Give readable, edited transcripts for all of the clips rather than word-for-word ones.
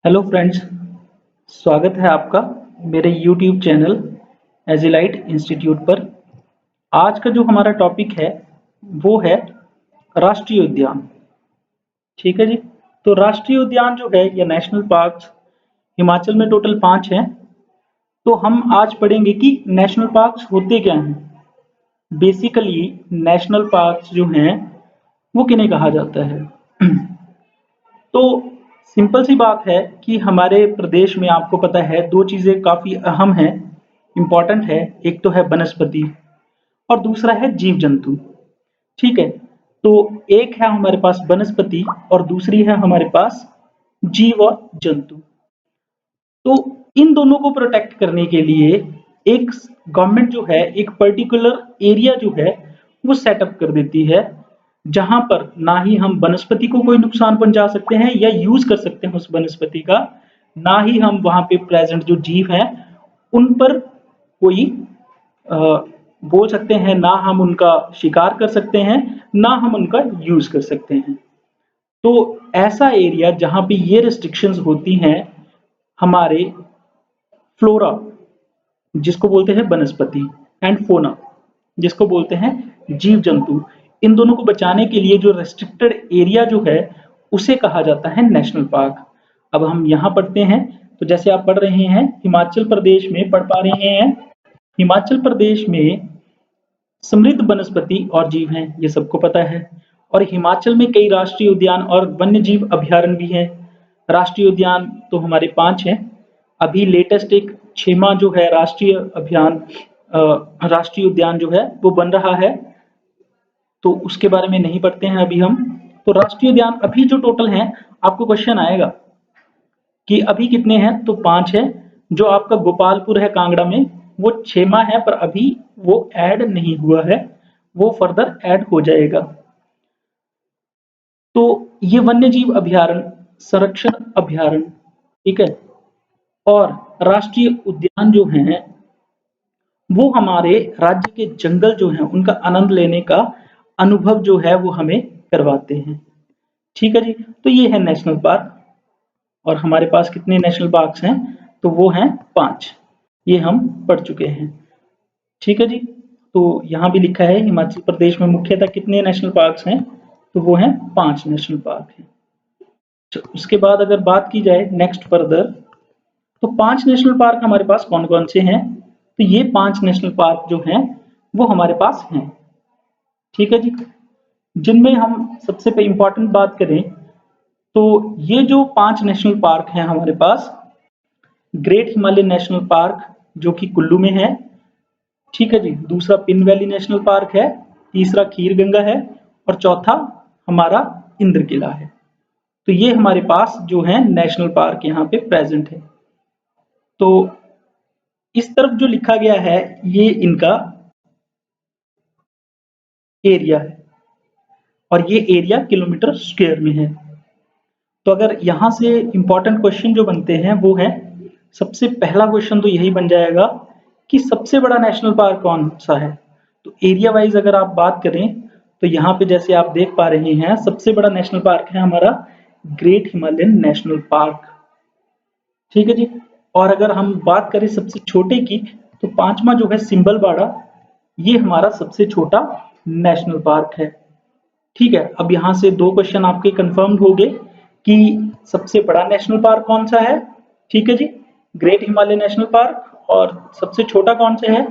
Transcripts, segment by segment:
Hello friends, स्वागत है आपका मेरे यूट्यूब चैनल एजिलाइट इंस्टीट्यूट पर। आज का जो हमारा टॉपिक है वो है राष्ट्रीय उद्यान। ठीक है जी। तो राष्ट्रीय उद्यान जो है या नेशनल पार्क्स हिमाचल में टोटल 5 हैं। तो हम आज पढ़ेंगे कि नेशनल पार्क्स होते क्या हैं। बेसिकली नेशनल पार्क्स जो हैं वो किन्हें कहा जाता है। तो सिंपल सी बात है कि हमारे प्रदेश में आपको पता है दो चीजें काफी अहम हैं, इम्पॉर्टेंट है। एक तो है वनस्पति और दूसरा है जीव जंतु। ठीक है। तो एक है हमारे पास वनस्पति और दूसरी है हमारे पास जीव और जंतु। तो इन दोनों को प्रोटेक्ट करने के लिए एक गवर्नमेंट जो है एक पर्टिकुलर एरिया जो है वो सेटअप कर देती है, जहां पर ना ही हम वनस्पति को कोई नुकसान पहुंचा सकते हैं या यूज कर सकते हैं उस वनस्पति का, ना ही हम वहां पे प्रेजेंट जो जीव हैं उन पर कोई अ, बोल सकते हैं, ना हम उनका शिकार कर सकते हैं ना हम उनका यूज कर सकते हैं। तो ऐसा एरिया जहां पे ये रिस्ट्रिक्शंस होती हैं हमारे फ्लोरा जिसको बोलते हैं वनस्पति एंड फोना जिसको बोलते हैं जीव जंतु, इन दोनों को बचाने के लिए जो रेस्ट्रिक्टेड एरिया जो है उसे कहा जाता है नेशनल पार्क। अब हम यहाँ पढ़ते हैं, तो जैसे आप पढ़ रहे हैं हिमाचल प्रदेश में पढ़ पा रहे हैं। हिमाचल प्रदेश में समृद्ध वनस्पति और जीव हैं, ये सबको पता है। और हिमाचल में कई राष्ट्रीय उद्यान और वन्य जीव अभ्यारण्य भी हैं। राष्ट्रीय उद्यान तो हमारे 5 हैं। अभी लेटेस्ट एक 6वां जो है राष्ट्रीय अभियान राष्ट्रीय उद्यान जो है वो बन रहा है, तो उसके बारे में नहीं पढ़ते हैं अभी हम। तो राष्ट्रीय उद्यान अभी जो टोटल हैं, आपको क्वेश्चन आएगा कि अभी कितने हैं, तो 5 है। जो आपका गोपालपुर है कांगड़ा में वो 6वां है, पर अभी वो ऐड नहीं हुआ है, वो फर्दर ऐड हो जाएगा। तो ये वन्य जीव अभ्यारण्य, संरक्षण अभ्यारण्य, ठीक है, और राष्ट्रीय उद्यान जो हैं वो हमारे राज्य के जंगल जो हैं उनका आनंद लेने का अनुभव जो है वो हमें करवाते हैं। ठीक है जी। तो ये है नेशनल पार्क। और हमारे पास कितने नेशनल पार्क्स हैं, तो वो हैं 5। ये हम पढ़ चुके हैं। ठीक है जी। तो यहाँ भी लिखा है हिमाचल प्रदेश में मुख्यतः कितने नेशनल पार्क्स हैं, तो वो हैं 5 नेशनल पार्क हैं। तो उसके बाद अगर बात की जाए नेक्स्ट फर्दर, तो 5 नेशनल पार्क हमारे पास कौन कौन से हैं, तो ये 5 नेशनल पार्क जो हैं वो हमारे पास हैं। ठीक है जी। जिनमें हम सबसे पे इंपॉर्टेंट बात करें, तो ये जो 5 नेशनल पार्क हैं हमारे पास, ग्रेट हिमालय नेशनल पार्क जो कि कुल्लू में है। ठीक है जी। दूसरा पिन वैली नेशनल पार्क है, तीसरा खीर गंगा है और चौथा हमारा इंद्र किला है। तो ये हमारे पास जो है नेशनल पार्क यहाँ पे प्रेजेंट है। तो इस तरफ जो लिखा गया है ये इनका एरिया है और ये एरिया किलोमीटर स्क्वायर में है। तो अगर यहाँ से इंपॉर्टेंट क्वेश्चन जो बनते हैं वो है, सबसे पहला क्वेश्चन तो यही बन जाएगा कि सबसे बड़ा नेशनल पार्क कौन सा है। तो एरिया वाइज अगर आप बात करें, तो यहाँ पे जैसे आप देख पा रहे हैं सबसे बड़ा नेशनल पार्क है हमारा ग्रेट हिमालयन नेशनल पार्क। ठीक है जी। और अगर हम बात करें सबसे छोटे की, तो 5वां जो है सिंबलबाड़ा, ये हमारा सबसे छोटा नेशनल पार्क है। ठीक है। अब यहाँ से 2 क्वेश्चन आपके कंफर्म हो गए कि सबसे बड़ा नेशनल पार्क कौन सा है। ठीक है जी, ग्रेट हिमालय नेशनल पार्क, और सबसे छोटा कौन सा है,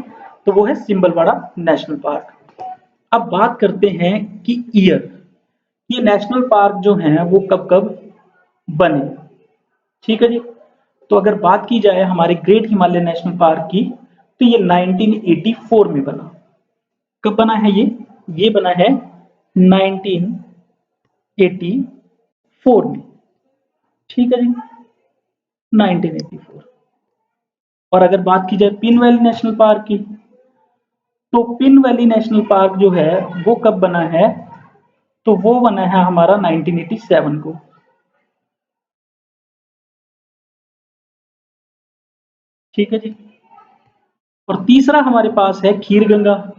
तो वो है सिंबलबाड़ा नेशनल पार्क। अब बात करते हैं कि ईयर, ये नेशनल पार्क जो हैं वो कब कब बने। ठीक है जी। तो अगर बात की जाए हमारे ग्रेट हिमालय नेशनल पार्क की, तो ये 1984 में बना। कब बना है ये बना है 1984 में। ठीक है जी, 1984। और अगर बात की जाए पिन वैली नेशनल पार्क की, तो पिन वैली नेशनल पार्क जो है वो कब बना है, तो वो बना है हमारा 1987 को। ठीक है जी। और तीसरा हमारे पास है खीर गंगा,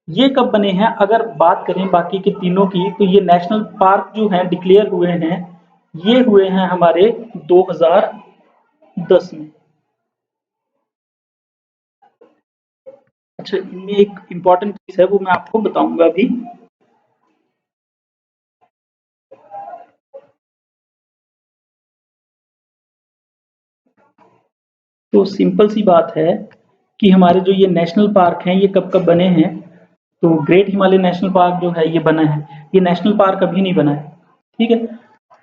ये कब बने हैं। अगर बात करें बाकी के तीनों की, तो ये नेशनल पार्क जो है डिक्लेयर हुए हैं ये हुए हैं हमारे 2010 में। अच्छा, इनमें एक इम्पॉर्टेंट चीज है, वो मैं आपको बताऊंगा अभी। तो सिंपल सी बात है कि हमारे जो ये नेशनल पार्क हैं, ये कब कब बने हैं। तो ग्रेट हिमालय नेशनल पार्क जो है ये बना है, ये नेशनल पार्क अभी नहीं बना है, ठीक है।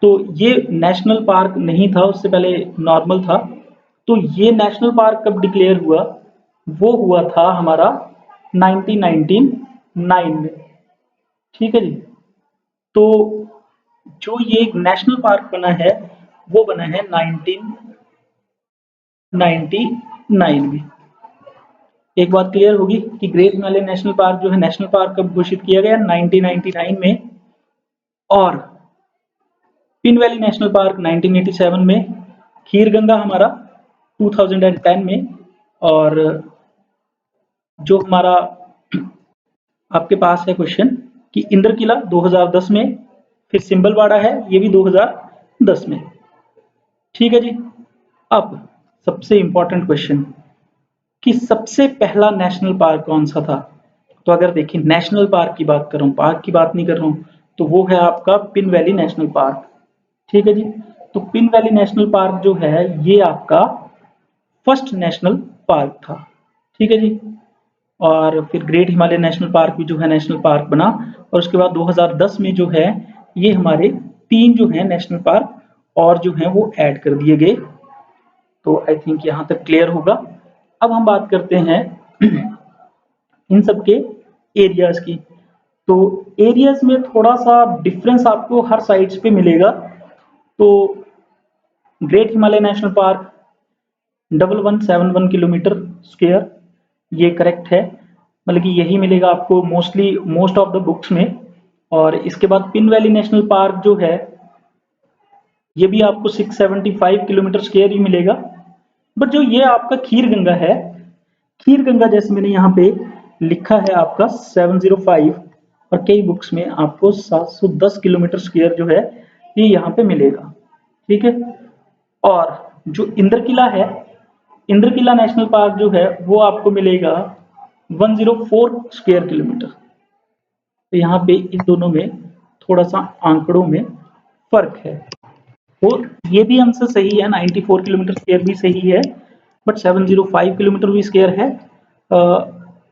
तो ये नेशनल पार्क नहीं था, उससे पहले नॉर्मल था। तो ये नेशनल पार्क कब डिक्लेयर हुआ, वो हुआ था हमारा 1999 में, ठीक है जी। तो जो ये नेशनल पार्क बना है, वो बना है 1999 में। एक बात क्लियर होगी कि ग्रेट हिमालय नेशनल पार्क जो है नेशनल पार्क कब घोषित किया गया, 1999 में। और पिन वैली नेशनल पार्क 1987 में, खीर गंगा हमारा 2010 में, और जो हमारा आपके पास है क्वेश्चन कि इंद्र किला 2010 में, फिर सिंबलवाड़ा है ये भी 2010 में, ठीक है जी। अब सबसे इंपॉर्टेंट क्वेश्चन कि सबसे पहला नेशनल पार्क कौन सा था। तो अगर देखिए नेशनल पार्क की बात कर रहा हूँ, पार्क की बात नहीं कर रहा हूँ, तो वो है आपका पिन वैली नेशनल पार्क, ठीक है जी। तो पिन वैली नेशनल पार्क जो है ये आपका फर्स्ट नेशनल पार्क था, ठीक है जी। और फिर ग्रेट हिमालय नेशनल पार्क भी जो है नेशनल पार्क बना, और उसके बाद 2010 में जो है ये हमारे 3 जो है नेशनल पार्क और जो है वो ऐड कर दिए गए। तो आई थिंक यहाँ तक क्लियर होगा। अब हम बात करते हैं इन सब के एरियाज की। तो एरियाज में थोड़ा सा डिफरेंस आपको हर साइड्स पे मिलेगा। तो great Himalaya national park 1171 kilometre square, ये करेक्ट है, मतलब कि यही मिलेगा आपको mostly most of the books में। और इसके बाद पिन वैली नेशनल पार्क जो है ये भी आपको 675 किलोमीटर स्क्वायर ही मिलेगा। बट जो ये आपका खीर गंगा है, खीर गंगा जैसे मैंने यहाँ पे लिखा है आपका 705, और कई बुक्स में आपको 710 किलोमीटर स्क्वायर जो है ये यहाँ पे मिलेगा, ठीक है। और जो इंद्र किला है, इंद्र किला नेशनल पार्क जो है वो आपको मिलेगा 104 स्क्वायर किलोमीटर। तो यहाँ पे इन दोनों में थोड़ा सा आंकड़ों में फर्क है। तो ये भी आंसर सही है, 94 किलोमीटर स्क्वायर भी सही है, बट 705 किलोमीटर भी स्क्वायर है,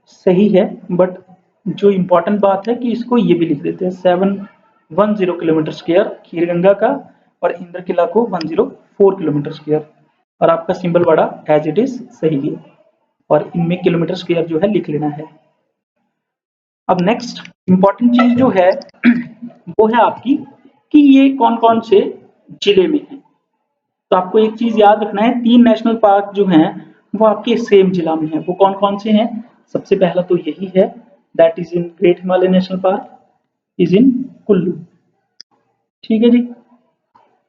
सही है। बट जो इम्पोर्टेंट बात है कि इसको ये भी लिख देते हैं 710 किलोमीटर स्क्वायर खीर गंगा का, और इंद्र किला को 104 किलोमीटर स्क्वायर, और आपका सिंबल बड़ा एज इट इज सही है, और इनमें किलोमीटर स्क्वायर जो है लिख लेना है। अब नेक्स्ट इंपॉर्टेंट चीज जो है वो है आपकी कि ये कौन कौन से जिले में है। तो आपको एक चीज याद रखना है, 3 नेशनल पार्क जो हैं वो आपके सेम जिला में है। वो कौन कौन से हैं, सबसे पहला तो यही है, that is in great Himalaya national park is in Kullu, ठीक है जी।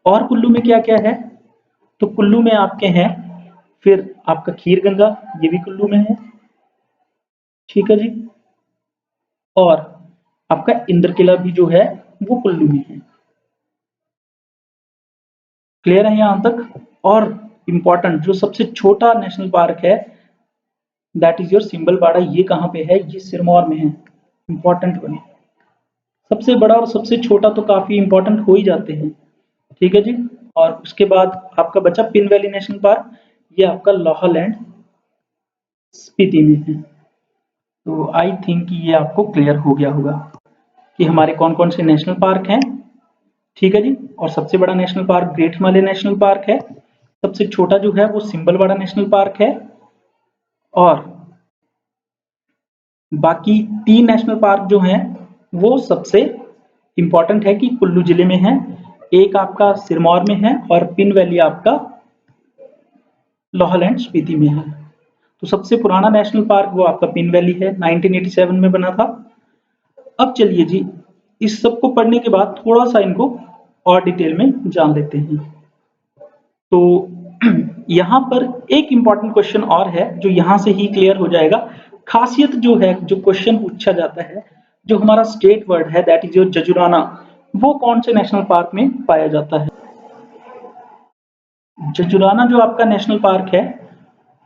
और कुल्लू में क्या क्या है, तो कुल्लू में आपके हैं फिर आपका खीर गंगा, ये भी कुल्लू में है, ठीक है जी। और आपका इंद्र किला भी जो है वो कुल्लू में है। क्लियर है यहां तक। और इंपॉर्टेंट जो सबसे छोटा नेशनल पार्क है दैट इज योर सिंबलपाड़ा, ये कहाँ पे है, ये सिरमौर में है। इंपॉर्टेंट बने, सबसे बड़ा और सबसे छोटा तो काफी इंपॉर्टेंट हो ही जाते हैं, ठीक है जी। और उसके बाद आपका बचा पिन वैली नेशनल पार्क, ये आपका लाहौल एंड स्पीति में है। तो आई थिंक ये आपको क्लियर हो गया होगा कि हमारे कौन कौन से नेशनल पार्क हैं, ठीक है जी। और सबसे बड़ा national park great Himalaya national park है, सबसे छोटा जो है वो सिंबलवाड़ा नेशनल पार्क है, और बाकी 3 नेशनल पार्क जो हैं वो सबसे इंपॉर्टेंट है कि कुल्लू जिले में है, एक आपका सिरमौर में है, और पिन वैली आपका लाहौल एंड स्पीति में है। तो सबसे पुराना नेशनल पार्क वो आपका पिन वैली है, 1987 में बना था। अब चलिए जी, इस सब को पढ़ने के बाद थोड़ा सा इनको और डिटेल में जान लेते हैं। तो यहाँ पर एक इंपॉर्टेंट क्वेश्चन और है जो यहाँ से ही क्लियर हो जाएगा। खासियत जो है, जो क्वेश्चन पूछा जाता है, जो हमारा स्टेट वर्ड है दैट इज योर जजुराना, वो कौन से नेशनल पार्क में पाया जाता है। जजुराना जो आपका नेशनल पार्क है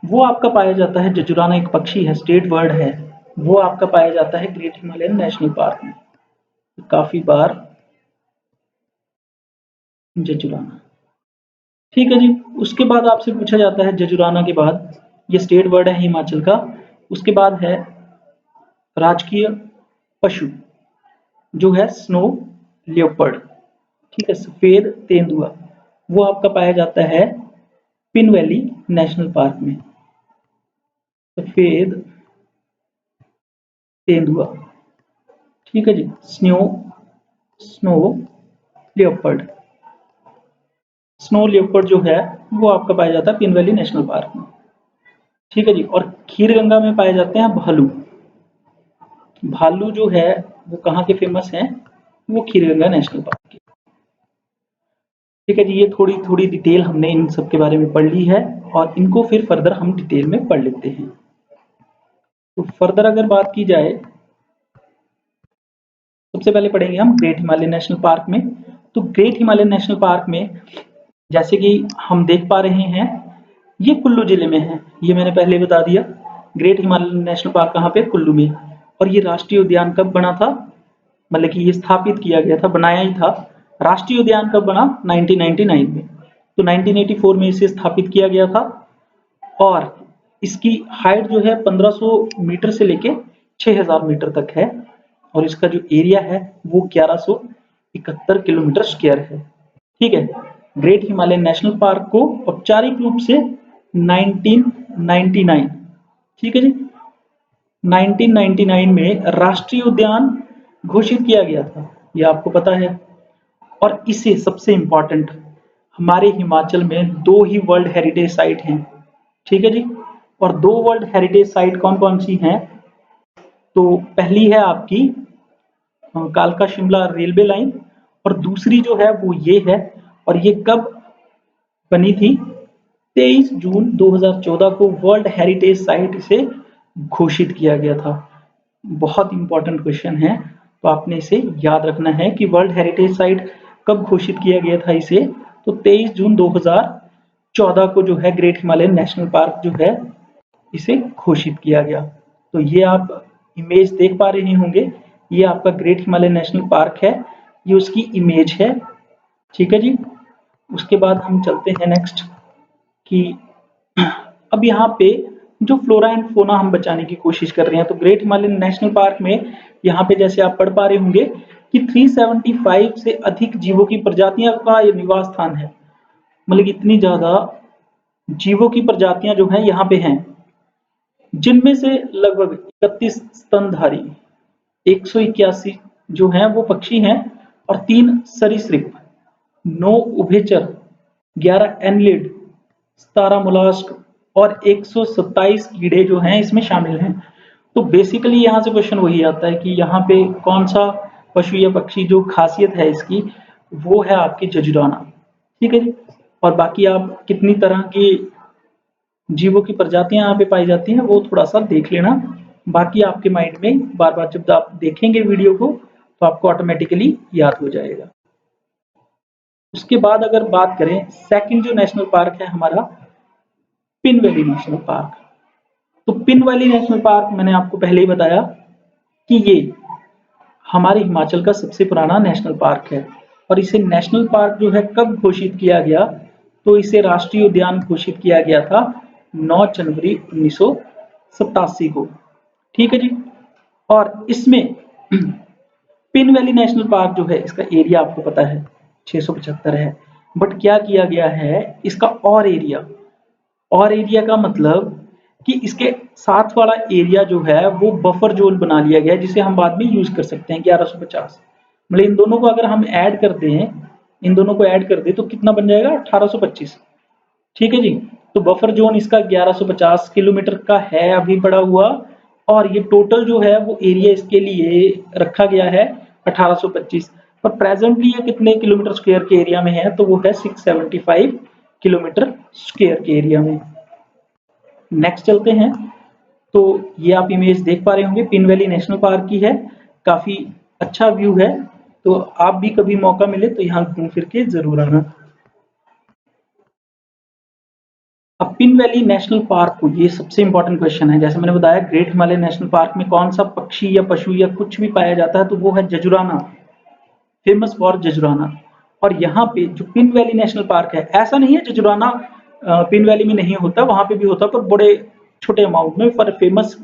वो आपका पाया जाता है, जजुराना एक पक्षी है, स्टेट बर्ड है, वो आपका पाया जाता है ग्रेट हिमालयन नेशनल पार्क में। काफी बार जजुराना, ठीक है जी। उसके बाद आपसे पूछा जाता है जजुराना के बाद, ये स्टेट बर्ड है हिमाचल का, उसके बाद है राजकीय पशु जो है स्नो लियोपर्ड, ठीक है, सफेद तेंदुआ, वो आपका पाया जाता है पिन वैली नेशनल पार्क में, सफेद तेंदुआ, ठीक है जी। स्नो लियोपर्ड, स्नो लियोपर्ड जो है वो आपका पाया जाता है पिन वैली नेशनल पार्क में, ठीक है जी। और खीर गंगा में पाए जाते हैं भालू, भालू जो है वो कहाँ के फेमस हैं, वो खीर गंगा नेशनल पार्क के, ठीक है जी। ये थोड़ी थोड़ी डिटेल हमने इन सब के बारे में पढ़ ली है और इनको फिर फर्दर हम डिटेल में पढ़ लेते हैं। तो फर्दर अगर बात की जाए, सबसे पहले पढ़ेंगे हम ग्रेट हिमालयन नेशनल पार्क में। तो ग्रेट हिमालयन नेशनल पार्क में जैसे कि हम देख पा रहे हैं, ये कुल्लू जिले में है, ये मैंने पहले बता दिया। ग्रेट हिमालयन नेशनल पार्क कहाँ पे, कुल्लू में। और ये राष्ट्रीय उद्यान कब बना था, मतलब कि ये स्थापित किया गया था, बनाया ही था। राष्ट्रीय उद्यान कब बना, 1999 में। तो 1984 में इसे स्थापित किया गया था और इसकी हाइट जो है 1500 मीटर से लेके 6000 मीटर तक है और इसका जो एरिया है वो 1171 किलोमीटर स्क्वायर है, ठीक है। ग्रेट हिमालयन नेशनल पार्क को औपचारिक रूप से 1999, ठीक है जी, 1999 में राष्ट्रीय उद्यान घोषित किया गया था, ये आपको पता है। और इसे सबसे इंपॉर्टेंट, हमारे हिमाचल में दो ही वर्ल्ड हेरिटेज साइट हैं, ठीक है जी। और दो वर्ल्ड हेरिटेज साइट कौन कौन सी हैं, तो पहली है आपकी कालका शिमला रेलवे लाइन और दूसरी जो है वो ये है। और ये कब बनी थी, 23 जून 2014 को वर्ल्ड हेरिटेज साइट इसे घोषित किया गया था। बहुत इंपॉर्टेंट क्वेश्चन है, तो आपने इसे याद रखना है कि वर्ल्ड हेरिटेज साइट कब घोषित किया गया था इसे, तो 23 जून 2014 को जो है ग्रेट हिमालयन नेशनल पार्क जो है इसे घोषित किया गया। तो ये आप इमेज देख पा रहे होंगे, ये आपका ग्रेट हिमालयन नेशनल पार्क है, ये उसकी इमेज है, ठीक है जी। उसके बाद हम चलते हैं नेक्स्ट कि अब यहाँ पे जो फ्लोरा एंड फोना हम बचाने की कोशिश कर रहे हैं। तो ग्रेट हिमालयन नेशनल पार्क में यहाँ पे जैसे आप पढ़ पा रहे होंगे कि 375 से अधिक जीवों की प्रजातियां का ये निवास स्थान है, मतलब इतनी ज्यादा जीवों की प्रजातियां जो हैं यहाँ पे हैं, जिनमें से लगभग 31 स्तनधारी, 181 जो हैं वो पक्षी हैं और 3 सरीसृप, 9 उभयचर, 11 एनलिड, 17 मोलास्क और 127 कीड़े जो हैं इसमें शामिल हैं। तो बेसिकली यहाँ से क्वेश्चन वही आता है कि यहाँ पे कौन सा पशु या पक्षी, जो खासियत है इसकी वो है आपकी जजुराना, ठीक है जी। और बाकी आप कितनी तरह की जीवों की प्रजातियां यहाँ पे पाई जाती हैं वो थोड़ा सा देख लेना, बाकी आपके माइंड में बार बार जब आप देखेंगे वीडियो को तो आपको ऑटोमेटिकली याद हो जाएगा। उसके बाद अगर बात करें सेकंड जो नेशनल पार्क है हमारा, पिन वैली नेशनल पार्क। तो पिन वैली नेशनल पार्क मैंने आपको पहले ही बताया कि ये हमारे हिमाचल का सबसे पुराना नेशनल पार्क है और इसे नेशनल पार्क जो है कब घोषित किया गया, तो इसे राष्ट्रीय उद्यान घोषित किया गया था 9 जनवरी 1987 को, ठीक है जी। और इसमें पिन वैली नेशनल पार्क जो है इसका एरिया आपको पता है 675 है, बट क्या किया गया है इसका और एरिया का मतलब कि इसके साथ वाला एरिया जो है वो बफर जोन बना लिया गया है, जिसे हम बाद में यूज कर सकते हैं 1150। मतलब इन दोनों को अगर हम ऐड कर दें, इन दोनों को ऐड कर दें तो कितना बन जाएगा 1825, ठीक है जी। तो बफर जोन इसका 1150 किलोमीटर का है अभी पड़ा हुआ, और ये टोटल जो है वो एरिया इसके लिए रखा गया है 1825। पर प्रेजेंटली ये कितने किलोमीटर स्क्वायर के एरिया में है, तो वो है 675 किलोमीटर स्क्वायर के एरिया में। नेक्स्ट चलते हैं, तो ये आप इमेज देख पा रहे होंगे पिन वैली नेशनल पार्क की है, काफी अच्छा व्यू है। तो आप भी कभी मौका मिले तो यहाँ घूम फिर के जरूर आना। अब पिन वैली नेशनल पार्क को, ये सबसे इंपॉर्टेंट क्वेश्चन है। जैसे मैंने बताया ग्रेट हिमालय नेशनल पार्क में कौन सा पक्षी या पशु या कुछ भी पाया जाता है, तो वो है जजुराना, फेमस फॉर जजुराना। और यहाँ पे जो पिन वैली नेशनल पार्क है, ऐसा नहीं है जजुराना पिन वैली में नहीं होता, वहां पे भी होता पर बड़े छोटे अमाउंट में। पर फेमस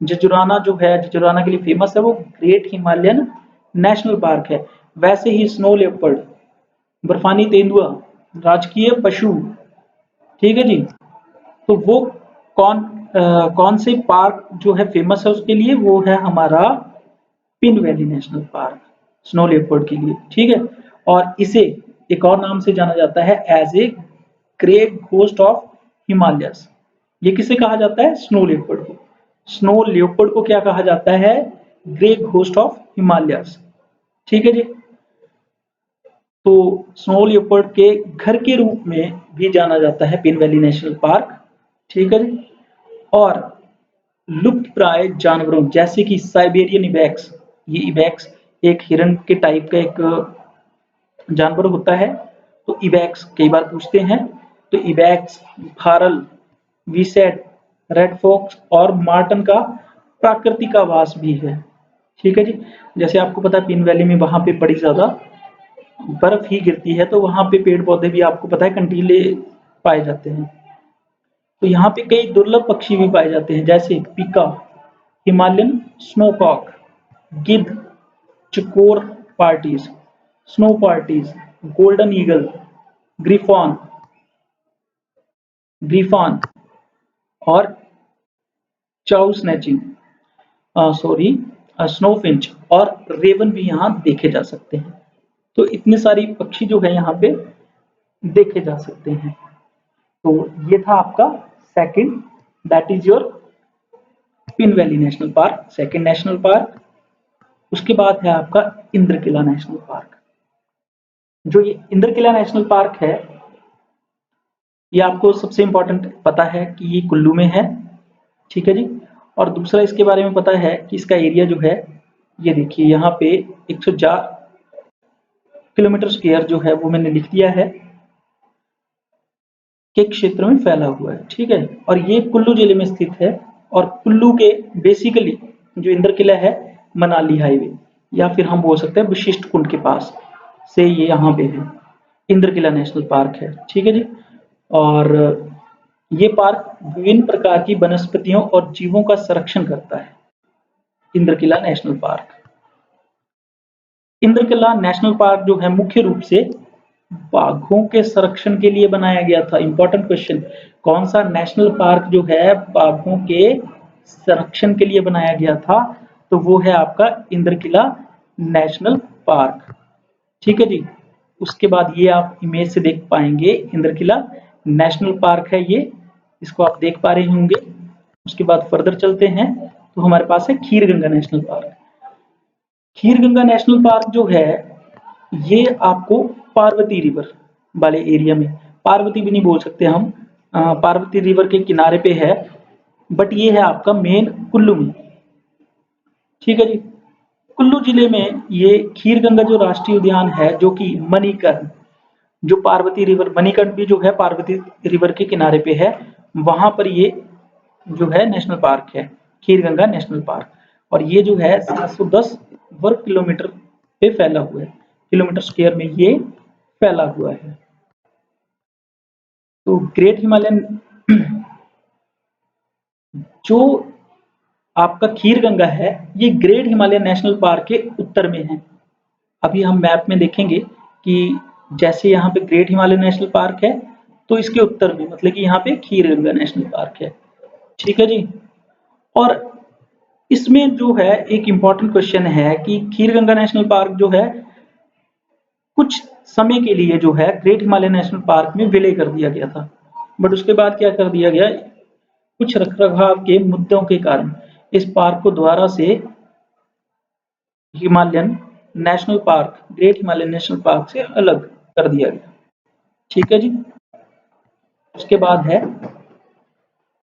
जजुराना जो है, जजुराना के लिए फेमस है, वो ग्रेट हिमालयन नेशनल पार्क है। वैसे ही स्नो लेपर्ड, बर्फानी तेंदुआ राजकीय पशु, ठीक है जी। तो वो कौन कौन से पार्क जो है फेमस है उसके लिए, वो है हमारा pin valley national park, snow leopard के लिए, ठीक है। और इसे एक और नाम से जाना जाता है as a grey ghost of Himalayas. ये किसे कहा जाता है? स्नो लेपर्ड को। स्नो लेपर्ड को क्या कहा जाता है? ग्रे घोस्ट ऑफ हिमालयस, ठीक है जी। तो स्नो लेपर्ड के घर के रूप में भी जाना जाता है पिन वैली नेशनल पार्क, ठीक है जी। और लुप्त प्राय जानवरों जैसे कि साइबेरियन इबैक्स, ये इबैक्स एक हिरण के टाइप का एक जानवर होता है। तो इबैक्स कई बार पूछते हैं, तो इबैक्स, खारल, वीसेट, रेड फॉक्स और मार्टन का प्राकृतिक आवास भी है, ठीक है जी। जैसे आपको पता है पिन वैली में वहां पे बड़ी ज्यादा बर्फ ही गिरती है, तो वहां पे पेड़ पौधे भी आपको पता है कंटीले पाए जाते हैं। तो यहाँ पे कई दुर्लभ पक्षी भी पाए जाते हैं, जैसे पीका, हिमालयन स्नोकॉक, गिद्ध, chukar partridges, snow partridges, golden eagle, griffon, griffon और चाउ स्नैचिंग, सॉरी स्नोफिंच और रेवन भी यहाँ देखे जा सकते हैं। तो इतने सारी पक्षी जो है यहाँ पे देखे जा सकते हैं। तो ये था आपका second, that is your pin valley national park, second national park. उसके बाद है आपका इंद्रकिला नेशनल पार्क। जो ये इंद्रकिला नेशनल पार्क है, ये आपको सबसे इंपॉर्टेंट पता है कि ये कुल्लू में है, ठीक है जी। और दूसरा इसके बारे में पता है कि इसका एरिया जो है, ये देखिए यहाँ पे 104 किलोमीटर स्क्वायर जो है वो मैंने लिख दिया है, के क्षेत्र में फैला हुआ है, ठीक है। और ये कुल्लू जिले में स्थित है। और कुल्लू के बेसिकली जो इंद्रकिला है, मनाली हाईवे या फिर हम बोल सकते हैं वशिष्ठ कुंड के पास से ये यहाँ पे है, इंद्रकिला नेशनल पार्क है, ठीक है जी। और ये पार्क विभिन्न प्रकार की वनस्पतियों और जीवों का संरक्षण करता है, Indrakila national park. Indrakila national park जो है मुख्य रूप से बाघों के संरक्षण के लिए बनाया गया था। इंपॉर्टेंट क्वेश्चन, कौन सा नेशनल पार्क जो है बाघों के संरक्षण के लिए बनाया गया था? तो वो है आपका इंद्रकिला नेशनल पार्क, ठीक है जी। उसके बाद ये आप इमेज से देख पाएंगे, इंद्रकिला नेशनल पार्क है ये, इसको आप देख पा रहे होंगे। उसके बाद फर्दर चलते हैं तो हमारे पास है Kheerganga national park. Kheerganga national park जो है, ये आपको पार्वती रिवर वाले एरिया में, पार्वती भी नहीं बोल सकते हम, पार्वती रिवर के किनारे पे है, बट ये है आपका मेन कुल्लू में, ठीक है जी। कुल्लू जिले में ये खीरगंगा जो राष्ट्रीय उद्यान है, जो कि मणिकर्ण, जो पार्वती रिवर, मणिकर्ण भी जो है पार्वती रिवर के किनारे पे है, वहां पर ये जो है नेशनल पार्क है, खीरगंगा नेशनल पार्क। और ये जो है 710 वर्ग किलोमीटर पे फैला हुआ है, किलोमीटर स्क्वायर में ये फैला हुआ है। तो ग्रेट हिमालयन जो आपका खीरगंगा है, ये ग्रेट हिमालयन नेशनल पार्क के उत्तर में है। अभी हम मैप में देखेंगे कि जैसे यहाँ पे ग्रेट हिमालयन नेशनल पार्क है, तो इसके उत्तर में मतलब कि यहाँ पे खीरगंगा नेशनल पार्क है, ठीक है जी। और इसमें जो है एक इम्पॉर्टेंट क्वेश्चन है कि खीरगंगा नेशनल पार्क जो है कुछ समय के लिए जो है ग्रेट हिमालयन नेशनल पार्क में विलय कर दिया गया था, बट उसके बाद क्या कर दिया गया, कुछ रखरखाव के मुद्दों के कारण इस पार्क को दोबारा से Himalayan national park, great Himalayan national park से अलग कर दिया गया, ठीक है जी। उसके बाद है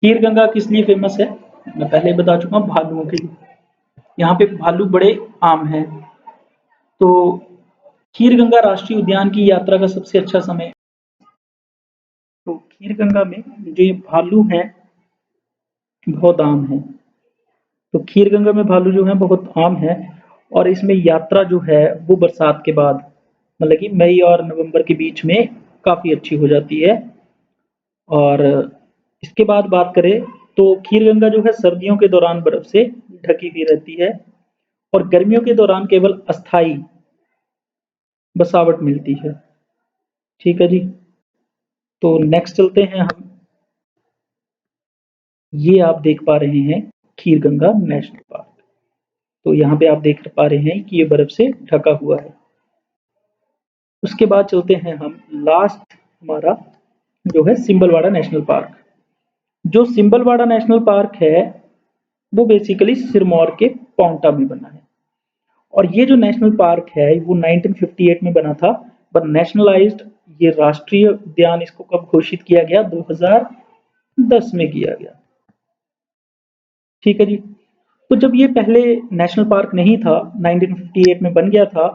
खीरगंगा किस लिए फेमस है, मैं पहले बता चुका हूँ, भालुओं के लिए। यहाँ पे भालू बड़े आम हैं। तो खीरगंगा राष्ट्रीय उद्यान की यात्रा का सबसे अच्छा समय तो खीरगंगा में जो ये भालू हैं बहुत आम है। तो खीरगंगा में भालू जो है बहुत आम है और इसमें यात्रा जो है वो बरसात के बाद मतलब कि मई और नवंबर के बीच में काफ़ी अच्छी हो जाती है। और इसके बाद बात करें तो खीरगंगा जो है सर्दियों के दौरान बर्फ से ढकी हुई रहती है और गर्मियों के दौरान केवल अस्थाई बसावट मिलती है। ठीक है जी। तो नेक्स्ट चलते हैं हम। ये आप देख पा रहे हैं खीरगंगा नेशनल पार्क। तो यहाँ पे आप देख पा रहे हैं कि ये बर्फ से ढका हुआ है। उसके बाद चलते हैं हम लास्ट हमारा जो है सिंबलवाड़ा नेशनल पार्क। जो सिंबलवाड़ा नेशनल पार्क है वो बेसिकली सिरमौर के पांवटा में बना है और ये जो नेशनल पार्क है वो 1958 में बना था पर नेशनलाइज्ड ये राष्ट्रीय उद्यान इसको कब घोषित किया गया 2010 में किया गया। ठीक है जी। तो जब ये पहले नेशनल पार्क नहीं था 1958 में बन गया था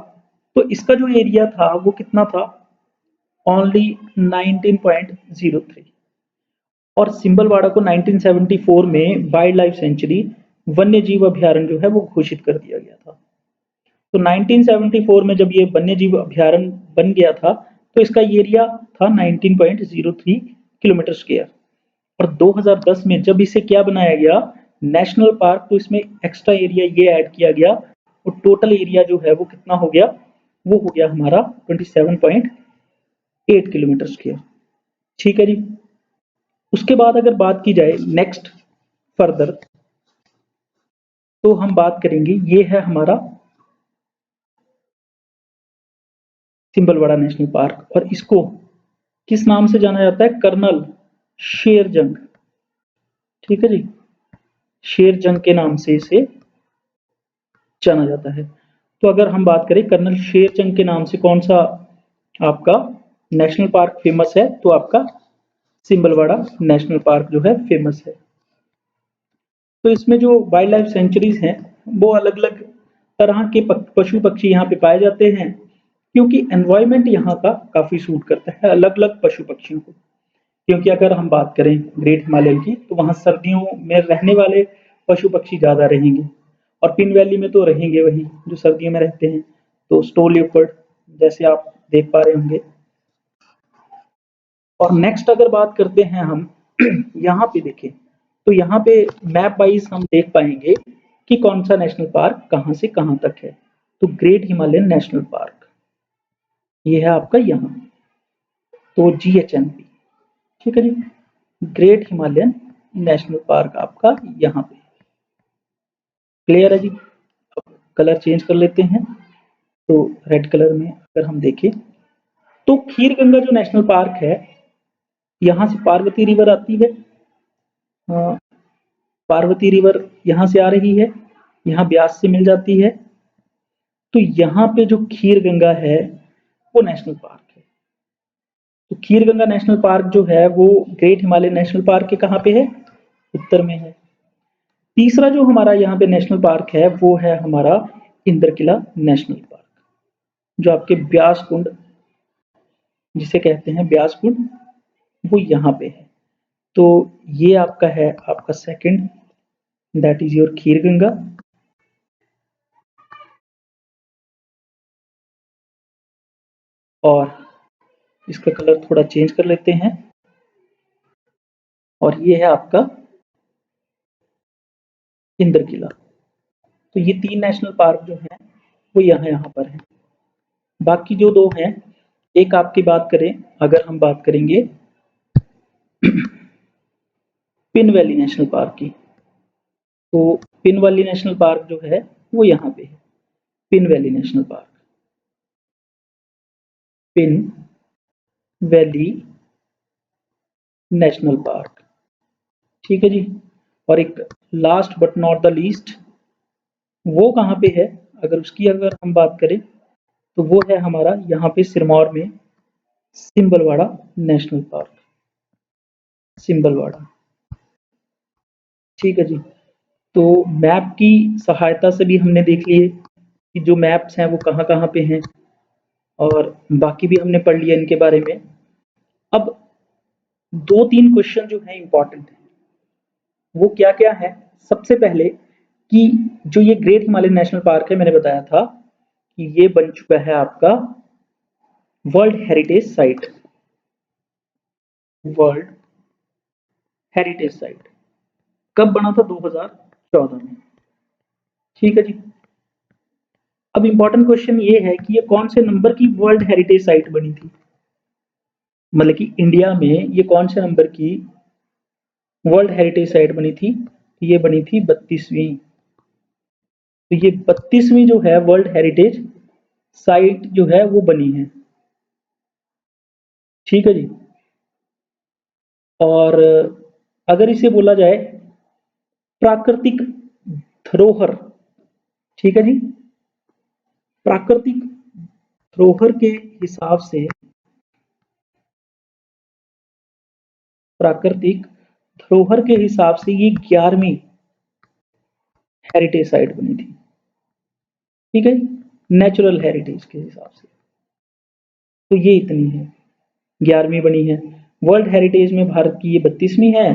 तो इसका जो एरिया था वो कितना था ओनली 19.03 और सिंबलवाड़ा को 1974 में वाइल्ड लाइफ सेंचुरी वन्य जीव अभयारण्य जो है वो घोषित कर दिया गया था। तो 1974 में जब ये वन्य जीव अभयारण्य बन गया था तो इसका एरिया था 19.03 किलोमीटर स्क्वायर और 2010 में जब इसे क्या बनाया गया नेशनल पार्क तो इसमें एक्स्ट्रा एरिया ये ऐड किया गया और टोटल एरिया जो है वो कितना हो गया वो हो गया हमारा 27.8 किलोमीटर स्क्वायर। ठीक है जी। उसके बाद अगर बात की जाए नेक्स्ट फर्दर तो हम बात करेंगे ये है हमारा सिंबलवाड़ा नेशनल पार्क और इसको किस नाम से जाना जाता है कर्नल शेरजंग। ठीक है जी। शेरजंग के नाम से इसे जाना जाता है। तो अगर हम बात करें कर्नल शेरजंग के नाम से कौन सा आपका नेशनल पार्क फेमस है तो आपका सिंबलवाड़ा नेशनल पार्क जो है फेमस है। तो इसमें जो वाइल्ड लाइफ सेंचुरीज हैं वो अलग अलग तरह के पशु पक्षी यहाँ पे पाए जाते हैं क्योंकि एनवायरमेंट यहाँ का काफी सूट करता है अलग अलग पशु पक्षियों को। क्योंकि अगर हम बात करें ग्रेट हिमालयन की तो वहाँ सर्दियों में रहने वाले पशु पक्षी ज्यादा रहेंगे और पिन वैली में तो रहेंगे वही जो सर्दियों में रहते हैं। तो स्टो लियोपर्ड जैसे आप देख पा रहे होंगे। और नेक्स्ट अगर बात करते हैं हम यहाँ पे देखें तो यहाँ पे मैप वाइज हम देख पाएंगे कि कौन सा नेशनल पार्क कहाँ से कहाँ तक है। तो ग्रेट हिमालयन नेशनल पार्क ये है आपका यहाँ तो GHNP। ठीक है जी। ग्रेट हिमालयन नेशनल पार्क आपका यहाँ पे क्लियर है जी। अब कलर चेंज कर लेते हैं तो रेड कलर में अगर हम देखें तो खीरगंगा जो नेशनल पार्क है यहाँ से पार्वती रिवर आती है। पार्वती रिवर यहाँ से आ रही है यहाँ ब्यास से मिल जाती है। तो यहाँ पे जो खीरगंगा है वो नेशनल पार्क है। तो खीरगंगा नेशनल पार्क जो है वो ग्रेट हिमालयन नेशनल पार्क के कहाँ पे है उत्तर में है। तीसरा जो हमारा यहाँ पे नेशनल पार्क है वो है हमारा इंद्रकिला नेशनल पार्क जो आपके ब्यास कुंड जिसे कहते हैं ब्यास कुंड वो यहाँ पे है। तो ये आपका है आपका second that is your Kheerganga. और इसका कलर थोड़ा चेंज कर लेते हैं और ये है आपका इंद्रकिला। तो ये तीन नेशनल पार्क जो हैं वो यहाँ पर हैं। बाकी जो दो हैं एक आपकी बात करें अगर हम बात करेंगे पिन वैली नेशनल पार्क की तो पिन वैली नेशनल पार्क जो है वो यहाँ पे है pin valley national park pin valley national park. ठीक है जी। और एक last but not the least वो कहाँ पे है अगर उसकी अगर हम बात करें तो वो है हमारा यहाँ पे सिरमौर में सिंबलवाड़ा नेशनल पार्क सिंबलवाड़ा। ठीक है जी। तो मैप की सहायता से भी हमने देख लिए कि जो मैप्स हैं वो कहाँ कहाँ पे हैं और बाकी भी हमने पढ़ लिया इनके बारे में। अब 2-3 क्वेश्चन जो है इंपॉर्टेंट है। वो क्या क्या है? सबसे पहले कि जो ये ग्रेट हिमालयन नेशनल पार्क है, मैंने बताया था कि ये बन चुका है आपका world heritage site. World heritage site कब बना था? 2014 में। ठीक है जी। अब इंपॉर्टेंट क्वेश्चन ये है कि ये कौन से नंबर की वर्ल्ड हेरिटेज साइट बनी थी? मतलब कि इंडिया में ये कौन से नंबर की वर्ल्ड हेरिटेज साइट बनी थी? ये बनी थी 32वीं। तो ये 32वीं जो है वर्ल्ड हेरिटेज साइट जो है वो बनी है। ठीक है जी। और अगर इसे बोला जाए प्राकृतिक धरोहर, ठीक है जी, प्राकृतिक धरोहर के हिसाब से, प्राकृतिक धरोहर के हिसाब से ये 11वीं हेरिटेज साइट बनी थी। ठीक है, नेचुरल हेरिटेज के हिसाब से तो ये इतनी है, 11वीं बनी है। वर्ल्ड हेरिटेज में भारत की ये 32वीं है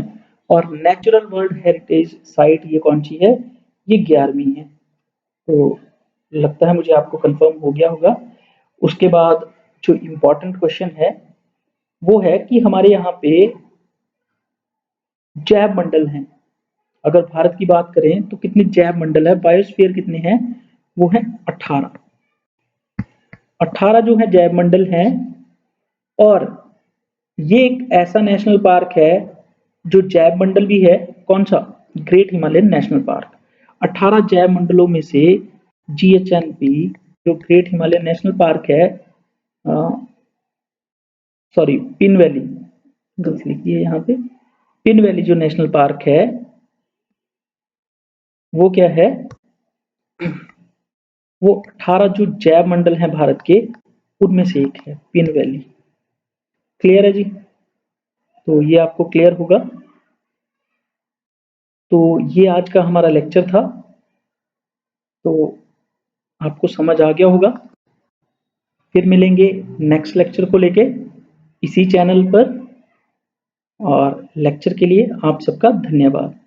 और नेचुरल वर्ल्ड हेरिटेज साइट ये कौन सी है? ये 11वीं है। तो लगता है मुझे आपको कंफर्म हो गया होगा। उसके बाद जो इम्पोर्टेंट क्वेश्चन है वो है कि हमारे यहाँ पे जैव मंडल हैं। अगर भारत की बात करें तो कितने जैव मंडल है, बायोस्फीयर कितने हैं? वो है 18। 18 जो है जैव मंडल हैं। और ये एक ऐसा नेशनल पार्क है जो जैव मंडल भी है। कौन सा? Great Himalayan national park. 18 जैव मंडलों में से जीएचएनपी जो ग्रेट हिमालयन नेशनल पार्क है, सॉरी पिन वैली, गलती लिखी है यहाँ पे, पिन वैली जो नेशनल पार्क है वो क्या है? वो 18 जो जैव मंडल हैं भारत के उनमें से एक है पिन वैली। क्लियर है जी? तो ये आपको क्लियर होगा। तो ये आज का हमारा लेक्चर था। तो आपको समझ आ गया होगा। फिर मिलेंगे नेक्स्ट लेक्चर को लेके इसी चैनल पर। और लेक्चर के लिए आप सबका धन्यवाद।